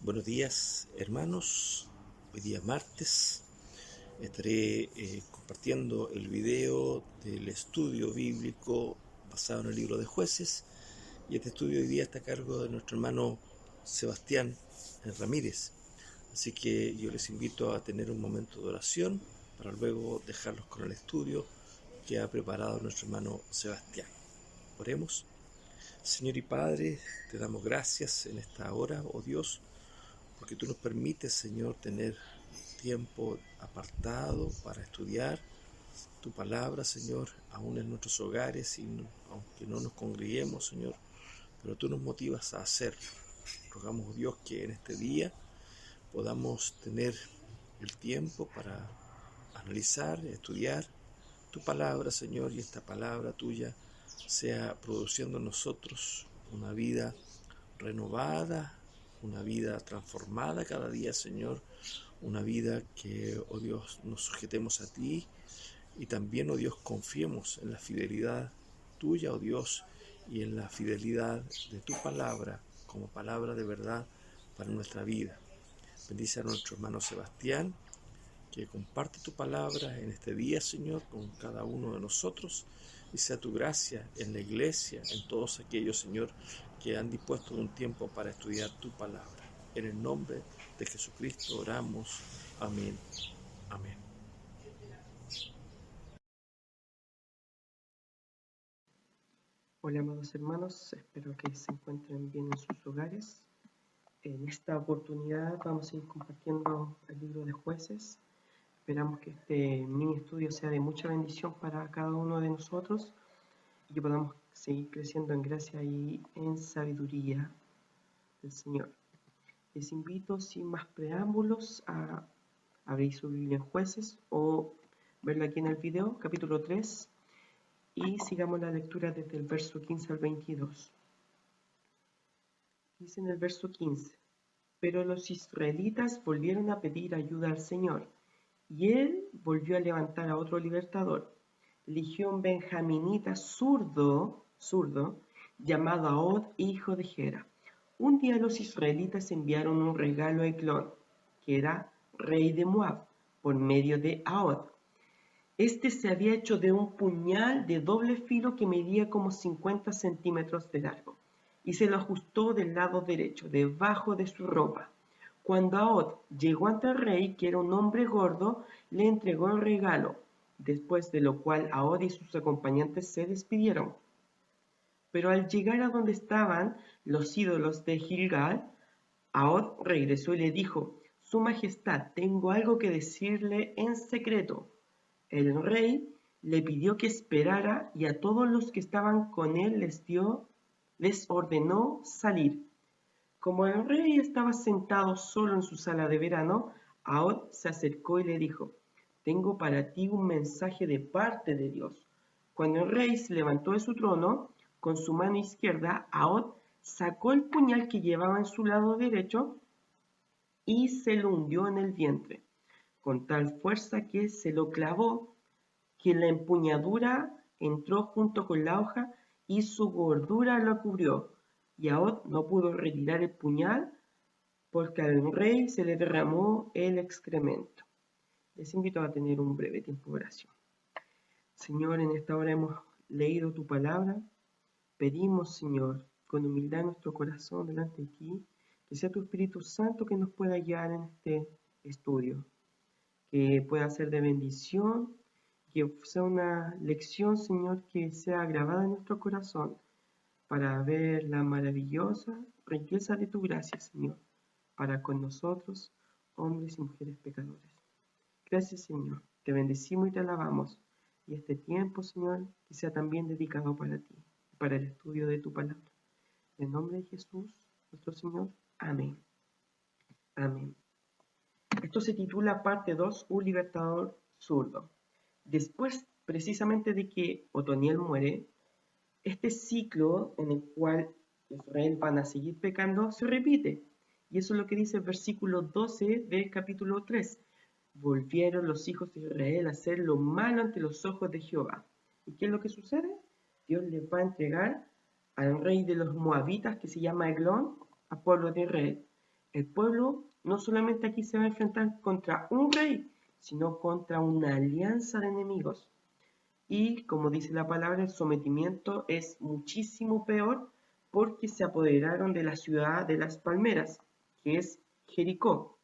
Buenos días, hermanos. Hoy día martes estaré compartiendo el video del estudio bíblico basado en el libro de Jueces, y este estudio hoy día está a cargo de nuestro hermano Sebastián Ramírez. Así que yo les invito a tener un momento de oración para luego dejarlos con el estudio que ha preparado nuestro hermano Sebastián. Oremos. Señor y Padre, te damos gracias en esta hora, oh Dios, porque tú nos permites, Señor, tener tiempo apartado para estudiar tu palabra, Señor, aún en nuestros hogares, y aunque no nos congreguemos, Señor, pero tú nos motivas a hacerlo. Rogamos, Dios, que en este día podamos tener el tiempo para analizar, estudiar tu palabra, Señor, y esta palabra tuya sea produciendo en nosotros una vida renovada, una vida transformada cada día, Señor, una vida que, oh Dios, nos sujetemos a ti, y también, oh Dios, confiemos en la fidelidad tuya, oh Dios, y en la fidelidad de tu palabra como palabra de verdad para nuestra vida. Bendice a nuestro hermano Sebastián, que comparte tu palabra en este día, Señor, con cada uno de nosotros, y sea tu gracia en la iglesia, en todos aquellos, Señor, que han dispuesto un tiempo para estudiar tu palabra. En el nombre de Jesucristo oramos. Amén. Amén. Hola, amados hermanos, espero que se encuentren bien en sus hogares. En esta oportunidad vamos a ir compartiendo el libro de Jueces. Esperamos que este mini estudio sea de mucha bendición para cada uno de nosotros y que podamos seguir creciendo en gracia y en sabiduría del Señor. Les invito, sin más preámbulos, a abrir su Biblia en Jueces o verla aquí en el video, capítulo 3, y sigamos la lectura desde el verso 15 al 22. Dice en el verso 15: Pero los israelitas volvieron a pedir ayuda al Señor, y él volvió a levantar a otro libertador. Eligió un benjaminita zurdo, llamado Ahod, hijo de Gera. Un día los israelitas enviaron un regalo a Eglón, que era rey de Moab, por medio de Ahod. Este se había hecho de un puñal de doble filo que medía como 50 centímetros de largo, y se lo ajustó del lado derecho, debajo de su ropa. Cuando Ahod llegó ante el rey, que era un hombre gordo, le entregó el regalo, después de lo cual Ahod y sus acompañantes se despidieron. Pero al llegar a donde estaban los ídolos de Gilgal, Ahod regresó y le dijo: Su Majestad, tengo algo que decirle en secreto. El rey le pidió que esperara, y a todos los que estaban con él les ordenó salir. Como el rey estaba sentado solo en su sala de verano, Ahod se acercó y le dijo: Tengo para ti un mensaje de parte de Dios. Cuando el rey se levantó de su trono, con su mano izquierda, Ahod sacó el puñal que llevaba en su lado derecho y se lo hundió en el vientre, con tal fuerza que se lo clavó, que la empuñadura entró junto con la hoja y su gordura lo cubrió, y Ahod no pudo retirar el puñal porque al rey se le derramó el excremento. Les invito a tener un breve tiempo de oración. Señor, en esta hora hemos leído tu palabra. Pedimos, Señor, con humildad en nuestro corazón delante de ti, que sea tu Espíritu Santo que nos pueda guiar en este estudio, que pueda ser de bendición, que sea una lección, Señor, que sea grabada en nuestro corazón para ver la maravillosa riqueza de tu gracia, Señor, para con nosotros, hombres y mujeres pecadores. Gracias, Señor, te bendecimos y te alabamos, y este tiempo, Señor, que sea también dedicado para ti, para el estudio de tu palabra. En el nombre de Jesús, nuestro Señor. Amén. Amén. Esto se titula parte 2, un libertador zurdo. Después, precisamente de que Otoniel muere, este ciclo en el cual Israel van a seguir pecando se repite. Y eso es lo que dice el versículo 12 del capítulo 3. Volvieron los hijos de Israel a hacer lo malo ante los ojos de Jehová. ¿Y qué es lo que sucede? Dios les va a entregar al rey de los moabitas, que se llama Eglón, al pueblo de Israel. El pueblo no solamente aquí se va a enfrentar contra un rey, sino contra una alianza de enemigos. Y como dice la palabra, el sometimiento es muchísimo peor porque se apoderaron de la ciudad de las palmeras, que es Jericó.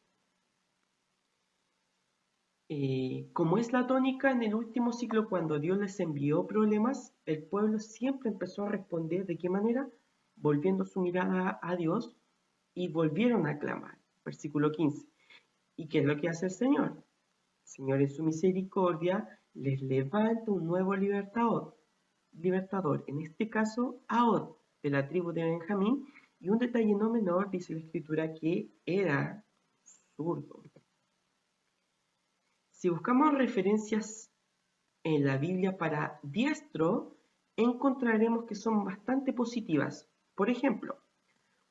Como es la tónica en el último ciclo, cuando Dios les envió problemas, el pueblo siempre empezó a responder. ¿De qué manera? Volviendo su mirada a Dios y volvieron a clamar. Versículo 15. ¿Y qué es lo que hace el Señor? El Señor en su misericordia les levanta un nuevo libertador, en este caso Ahod, de la tribu de Benjamín, y un detalle no menor, dice la escritura, que era zurdo. Si buscamos referencias en la Biblia para diestro, encontraremos que son bastante positivas. Por ejemplo,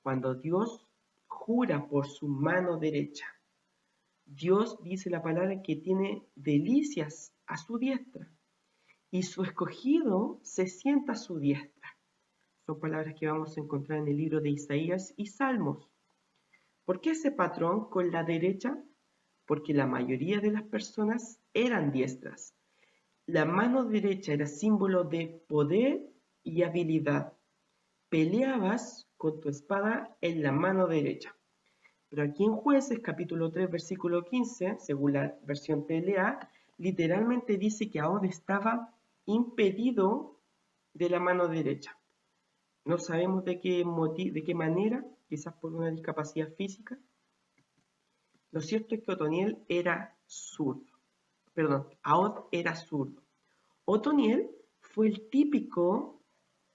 cuando Dios jura por su mano derecha, Dios dice la palabra que tiene delicias a su diestra y su escogido se sienta a su diestra. Son palabras que vamos a encontrar en el libro de Isaías y Salmos. ¿Por qué ese patrón con la derecha? Porque la mayoría de las personas eran diestras. La mano derecha era símbolo de poder y habilidad. Peleabas con tu espada en la mano derecha. Pero aquí en Jueces, capítulo 3, versículo 15, según la versión TLA, literalmente dice que Ahod estaba impedido de la mano derecha. No sabemos de qué manera, quizás por una discapacidad física. Lo cierto es que Otoniel era zurdo. Ahod era zurdo. Otoniel fue el típico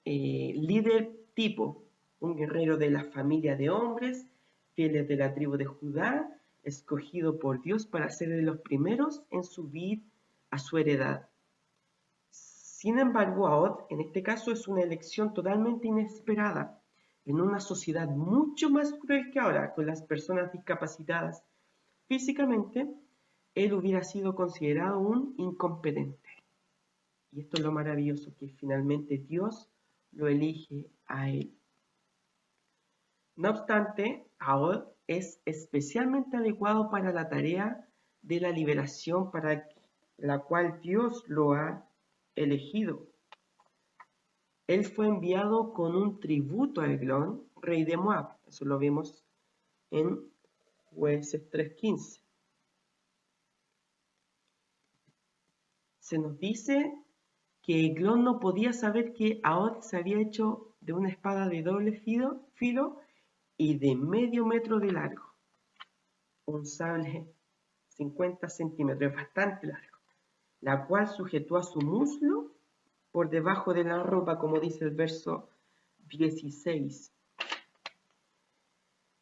líder tipo, un guerrero de la familia de hombres, fieles de la tribu de Judá, escogido por Dios para ser de los primeros en subir a su heredad. Sin embargo, Ahod, en este caso, es una elección totalmente inesperada en una sociedad mucho más cruel que ahora, con las personas discapacitadas físicamente. Él hubiera sido considerado un incompetente. Y esto es lo maravilloso, que finalmente Dios lo elige a él. No obstante, Ahod es especialmente adecuado para la tarea de la liberación para la cual Dios lo ha elegido. Él fue enviado con un tributo a Eglón, rey de Moab. Eso lo vemos en Jueces 3:15. Se nos dice que Eglón no podía saber que Ahod se había hecho de una espada de doble filo y de medio metro de largo. Un sable 50 centímetros, es bastante largo, la cual sujetó a su muslo por debajo de la ropa, como dice el verso 16.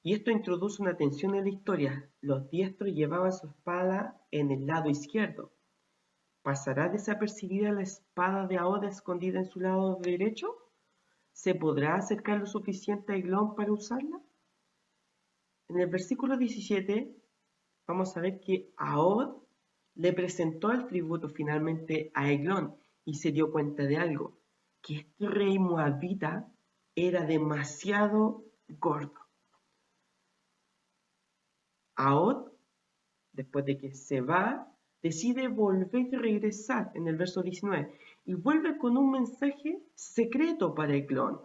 Y esto introduce una tensión en la historia. Los diestros llevaban su espada en el lado izquierdo. ¿Pasará desapercibida la espada de Ahod escondida en su lado derecho? ¿Se podrá acercar lo suficiente a Eglón para usarla? En el versículo 17 vamos a ver que Ahod le presentó el tributo finalmente a Eglón y se dio cuenta de algo, que este rey moabita era demasiado gordo. Ahod, después de que se va, decide volver y regresar en el verso 19 y vuelve con un mensaje secreto para Eglón.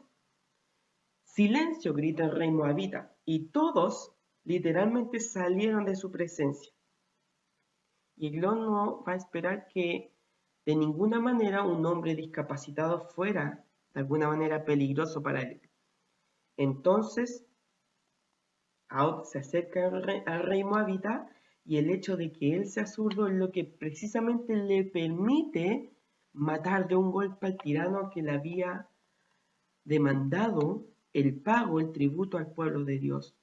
Silencio, grita el rey moabita, y todos literalmente salieron de su presencia. Y Eglón no va a esperar que de ninguna manera un hombre discapacitado fuera de alguna manera peligroso para él. Entonces, Ahod se acerca al rey moabita y el hecho de que él sea zurdo es lo que precisamente le permite matar de un golpe al tirano que le había demandado el pago, el tributo al pueblo de Dios.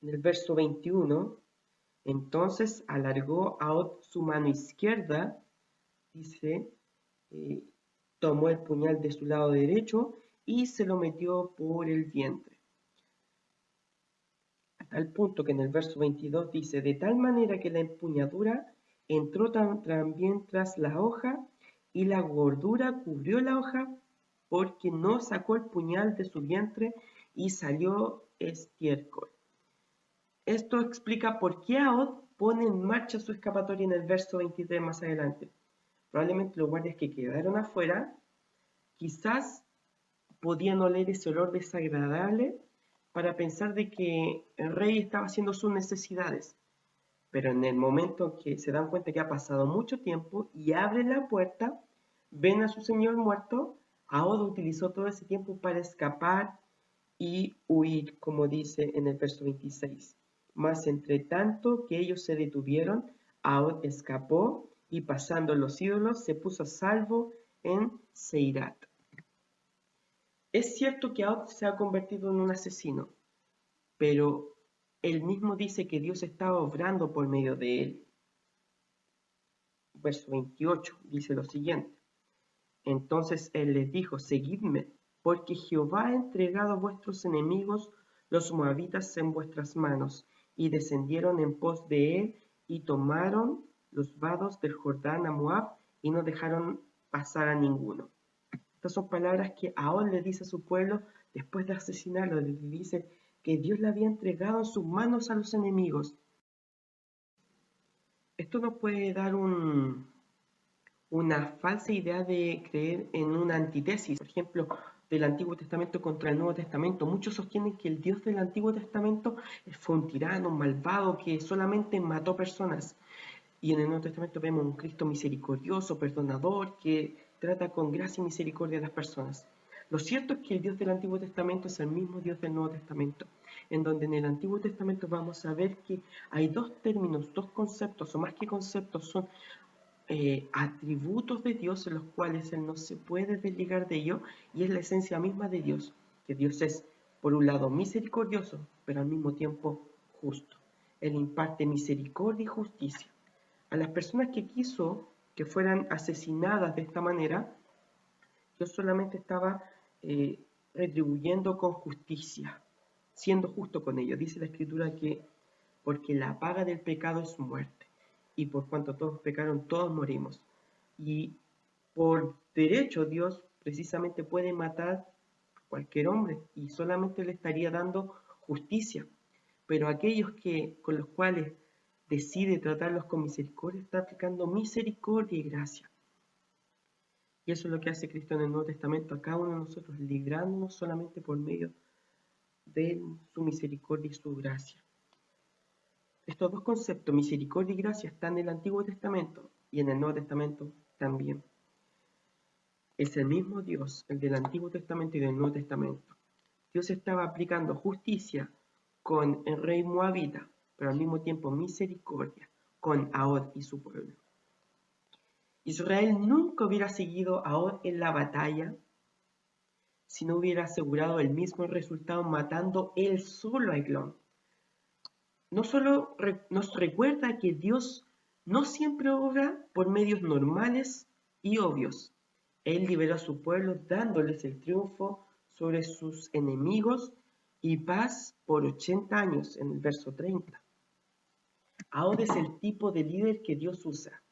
En el verso 21, entonces alargó Ahod su mano izquierda, dice, tomó el puñal de su lado derecho y se lo metió por el vientre. A tal punto que en el verso 22 dice, de tal manera que la empuñadura entró también tras la hoja y la gordura cubrió la hoja, porque no sacó el puñal de su vientre y salió estiércol. Esto explica por qué Ahod pone en marcha su escapatoria en el verso 23 más adelante. Probablemente los guardias que quedaron afuera quizás podían oler ese olor desagradable para pensar de que el rey estaba haciendo sus necesidades. Pero en el momento que se dan cuenta que ha pasado mucho tiempo y abren la puerta, ven a su señor muerto, Ahod utilizó todo ese tiempo para escapar y huir, como dice en el verso 26. Mas entre tanto que ellos se detuvieron, Ahod escapó y pasando los ídolos se puso a salvo en Seirat. Es cierto que Ahod se ha convertido en un asesino, pero él mismo dice que Dios estaba obrando por medio de él. Verso 28 dice lo siguiente. Entonces él les dijo, seguidme, porque Jehová ha entregado a vuestros enemigos los moabitas en vuestras manos. Y descendieron en pos de él y tomaron los vados del Jordán a Moab y no dejaron pasar a ninguno. Estas son palabras que Ahod le dice a su pueblo después de asesinarlo. Le dice que Dios le había entregado en sus manos a los enemigos. Esto nos puede dar una falsa idea de creer en una antítesis, por ejemplo, del Antiguo Testamento contra el Nuevo Testamento. Muchos sostienen que el Dios del Antiguo Testamento fue un tirano, un malvado, que solamente mató personas. Y en el Nuevo Testamento vemos un Cristo misericordioso, perdonador, que trata con gracia y misericordia a las personas. Lo cierto es que el Dios del Antiguo Testamento es el mismo Dios del Nuevo Testamento, en donde en el Antiguo Testamento vamos a ver que hay dos términos, dos conceptos, o más que conceptos, son atributos de Dios en los cuales Él no se puede desligar de ello, y es la esencia misma de Dios, que Dios es, por un lado, misericordioso, pero al mismo tiempo justo. Él imparte misericordia y justicia. A las personas que quiso que fueran asesinadas de esta manera, Dios solamente estaba retribuyendo con justicia, siendo justo con ellos. Dice la Escritura que porque la paga del pecado es muerte, y por cuanto todos pecaron, todos morimos. Y por derecho Dios precisamente puede matar a cualquier hombre y solamente le estaría dando justicia. Pero aquellos con los cuales decide tratarlos con misericordia, está aplicando misericordia y gracia. Y eso es lo que hace Cristo en el Nuevo Testamento a cada uno de nosotros, librándonos solamente por medio de su misericordia y su gracia. Estos dos conceptos, misericordia y gracia, están en el Antiguo Testamento y en el Nuevo Testamento también. Es el mismo Dios, el del Antiguo Testamento y del Nuevo Testamento. Dios estaba aplicando justicia con el rey moabita, pero al mismo tiempo misericordia con Ahod y su pueblo. Israel nunca hubiera seguido a Ahod en la batalla si no hubiera asegurado el mismo resultado matando él solo a Eglón. No solo nos recuerda que Dios no siempre obra por medios normales y obvios. Él liberó a su pueblo dándoles el triunfo sobre sus enemigos y paz por 80 años en el verso 30. Ahod es el tipo de líder que Dios usa.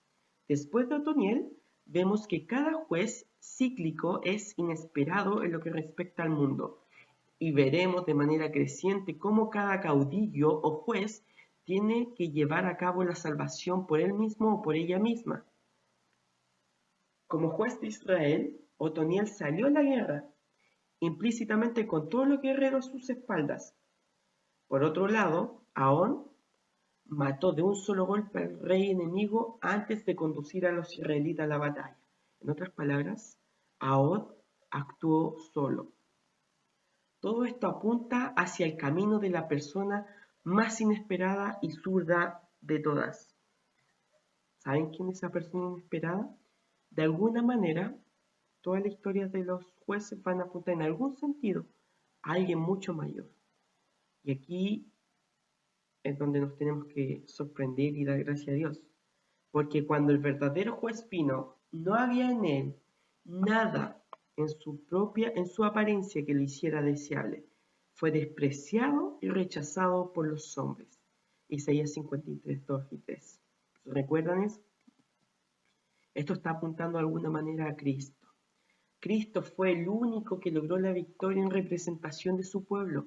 Después de Otoniel, vemos que cada juez cíclico es inesperado en lo que respecta al mundo. Y veremos de manera creciente cómo cada caudillo o juez tiene que llevar a cabo la salvación por él mismo o por ella misma. Como juez de Israel, Otoniel salió a la guerra, implícitamente con todos los guerreros a sus espaldas. Por otro lado, Ahón mató de un solo golpe al rey enemigo antes de conducir a los israelitas a la batalla. En otras palabras, Ahod actuó solo. Todo esto apunta hacia el camino de la persona más inesperada y zurda de todas. ¿Saben quién es esa persona inesperada? De alguna manera, todas las historias de los jueces van a apuntar en algún sentido a alguien mucho mayor. Y aquí es donde nos tenemos que sorprender y dar gracias a Dios. Porque cuando el verdadero juez vino, no había en él nada en su apariencia que lo hiciera deseable. Fue despreciado y rechazado por los hombres. Isaías 53, 2 y 3. ¿Recuerdan eso? Esto está apuntando de alguna manera a Cristo. Cristo fue el único que logró la victoria en representación de su pueblo.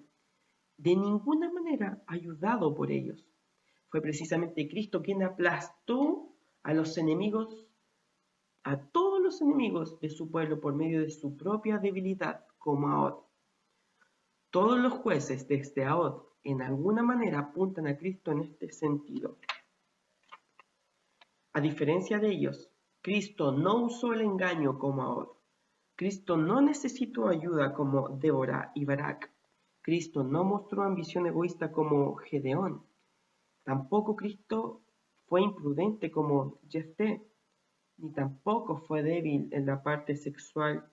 de ninguna manera ayudado por ellos. Fue precisamente Cristo quien aplastó a los enemigos, a todos los enemigos de su pueblo por medio de su propia debilidad, como Ahod. Todos los jueces desde Ahod en alguna manera apuntan a Cristo en este sentido. A diferencia de ellos, Cristo no usó el engaño como Ahod. Cristo no necesitó ayuda como Débora y Barak. Cristo no mostró ambición egoísta como Gedeón. Tampoco Cristo fue imprudente como Jefté, ni tampoco fue débil en la parte sexual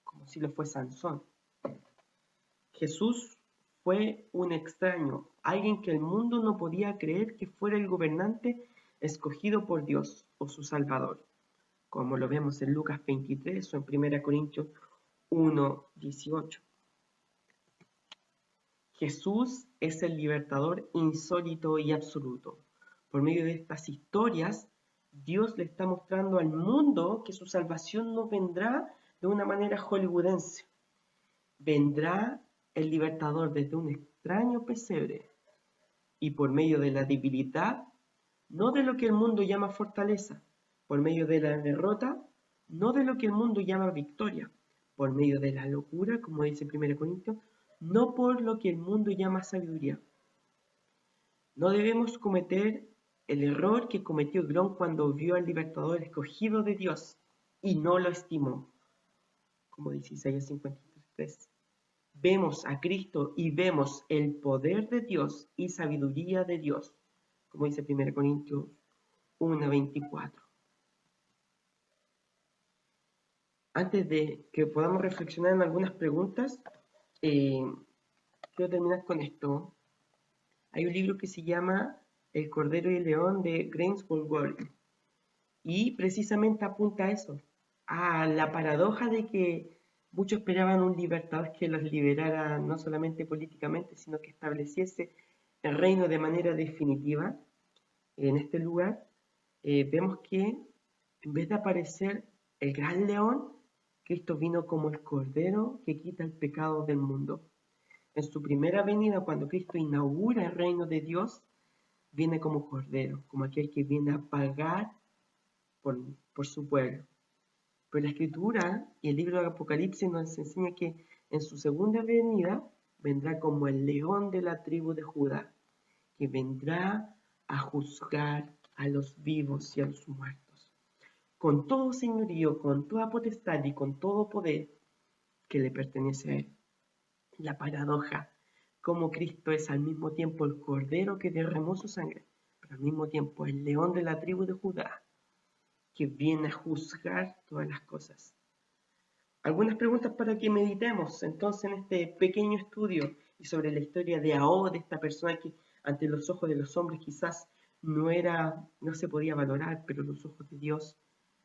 como si lo fue Sansón. Jesús fue un extraño, alguien que el mundo no podía creer que fuera el gobernante escogido por Dios o su Salvador, como lo vemos en Lucas 23 o en 1 Corintios 1:18. Jesús es el libertador insólito y absoluto. Por medio de estas historias, Dios le está mostrando al mundo que su salvación no vendrá de una manera hollywoodense. Vendrá el libertador desde un extraño pesebre y por medio de la debilidad, no de lo que el mundo llama fortaleza, por medio de la derrota, no de lo que el mundo llama victoria, por medio de la locura, como dice 1 Corintios, no por lo que el mundo llama sabiduría. No debemos cometer el error que cometió Grón cuando vio al libertador escogido de Dios y no lo estimó, como dice Isaías 53. Vemos a Cristo y vemos el poder de Dios y sabiduría de Dios, como dice 1 Corintios 1:24. Antes de que podamos reflexionar en algunas preguntas, quiero terminar con esto. Hay un libro que se llama El Cordero y el León de James Baldwin y precisamente apunta a eso, a la paradoja de que muchos esperaban un libertador que los liberara no solamente políticamente, sino que estableciese el reino de manera definitiva en este lugar. Vemos que en vez de aparecer el gran león, Cristo vino como el cordero que quita el pecado del mundo. En su primera venida, cuando Cristo inaugura el reino de Dios, viene como cordero, como aquel que viene a pagar por su pueblo. Pero la Escritura y el libro de Apocalipsis nos enseña que en su segunda venida vendrá como el león de la tribu de Judá, que vendrá a juzgar a los vivos y a los muertos, con todo señorío, con toda potestad y con todo poder que le pertenece a él. La paradoja, como Cristo es al mismo tiempo el cordero que derramó su sangre, pero al mismo tiempo el león de la tribu de Judá, que viene a juzgar todas las cosas. Algunas preguntas para que meditemos entonces en este pequeño estudio y sobre la historia de Ahod, de esta persona que ante los ojos de los hombres quizás no se podía valorar, pero los ojos de Dios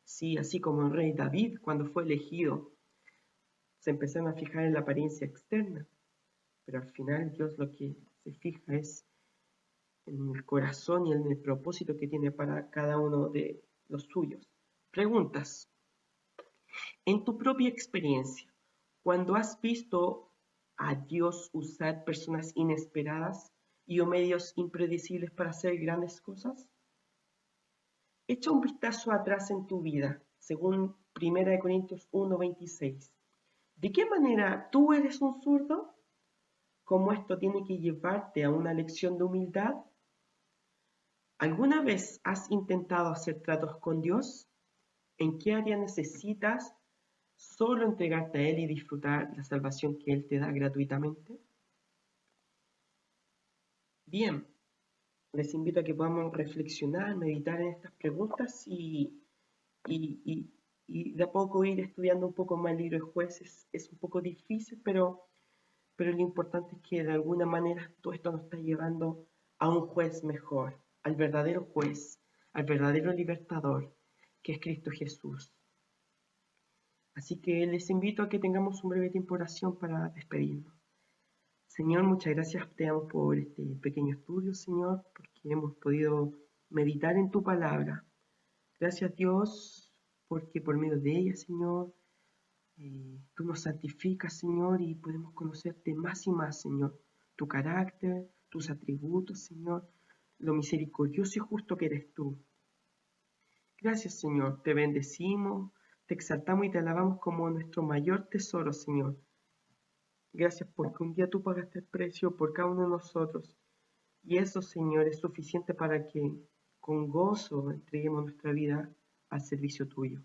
sí, así como el rey David cuando fue elegido, se empezaron a fijar en la apariencia externa, pero al final Dios lo que se fija es en el corazón y en el propósito que tiene para cada uno de los suyos. Preguntas. En tu propia experiencia, cuando has visto a Dios usar personas inesperadas y o medios impredecibles para hacer grandes cosas, echa un vistazo atrás en tu vida, según 1 Corintios 1:26. ¿De qué manera tú eres un zurdo? ¿Cómo esto tiene que llevarte a una lección de humildad? ¿Alguna vez has intentado hacer tratos con Dios? ¿En qué área necesitas solo entregarte a Él y disfrutar la salvación que Él te da gratuitamente? Bien, les invito a que podamos reflexionar, meditar en estas preguntas y de a poco ir estudiando un poco más el libro de Jueces. Es un poco difícil, pero lo importante es que de alguna manera todo esto nos está llevando a un juez mejor, al verdadero juez, al verdadero libertador, que es Cristo Jesús. Así que les invito a que tengamos un breve tiempo de oración para despedirnos. Señor, muchas gracias te damos por este pequeño estudio, Señor, porque hemos podido meditar en tu palabra. Gracias, Dios, porque por medio de ella, Señor, tú nos santificas, Señor, y podemos conocerte más y más, Señor. tu carácter, tus atributos, Señor, lo misericordioso y justo que eres tú. Gracias, Señor, te bendecimos, te exaltamos y te alabamos como nuestro mayor tesoro, Señor. Gracias porque un día tú pagaste el precio por cada uno de nosotros. Y eso, Señor, es suficiente para que con gozo entreguemos nuestra vida al servicio tuyo.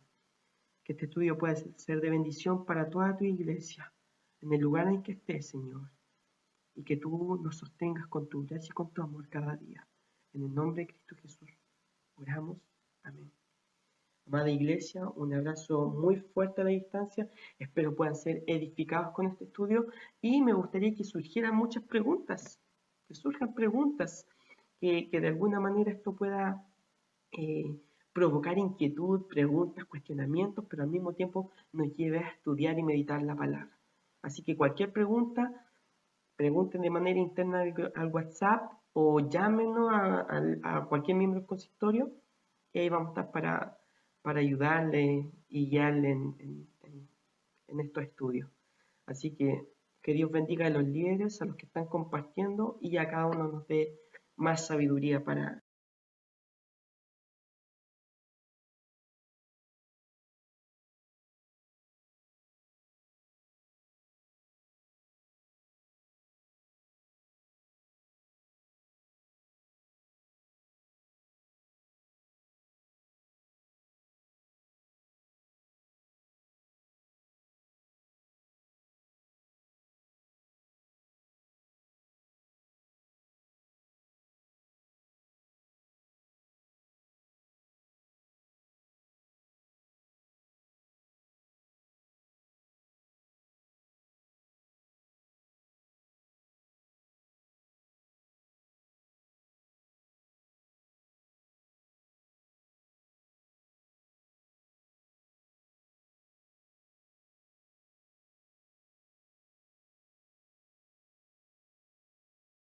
Que este estudio pueda ser de bendición para toda tu iglesia, en el lugar en que estés, Señor. Y que tú nos sostengas con tu gracia y con tu amor cada día. En el nombre de Cristo Jesús, oramos. Amén. Amada iglesia, un abrazo muy fuerte a la distancia. Espero puedan ser edificados con este estudio y me gustaría que surgieran muchas preguntas, que surjan preguntas, que de alguna manera esto pueda provocar inquietud, preguntas, cuestionamientos, pero al mismo tiempo nos lleve a estudiar y meditar la palabra. Así que cualquier pregunta, pregunten de manera interna al WhatsApp o llámenos a cualquier miembro del consistorio y ahí vamos a estar para ayudarle y guiarle en estos estudios. Así que Dios bendiga a los líderes, a los que están compartiendo y a cada uno nos dé más sabiduría para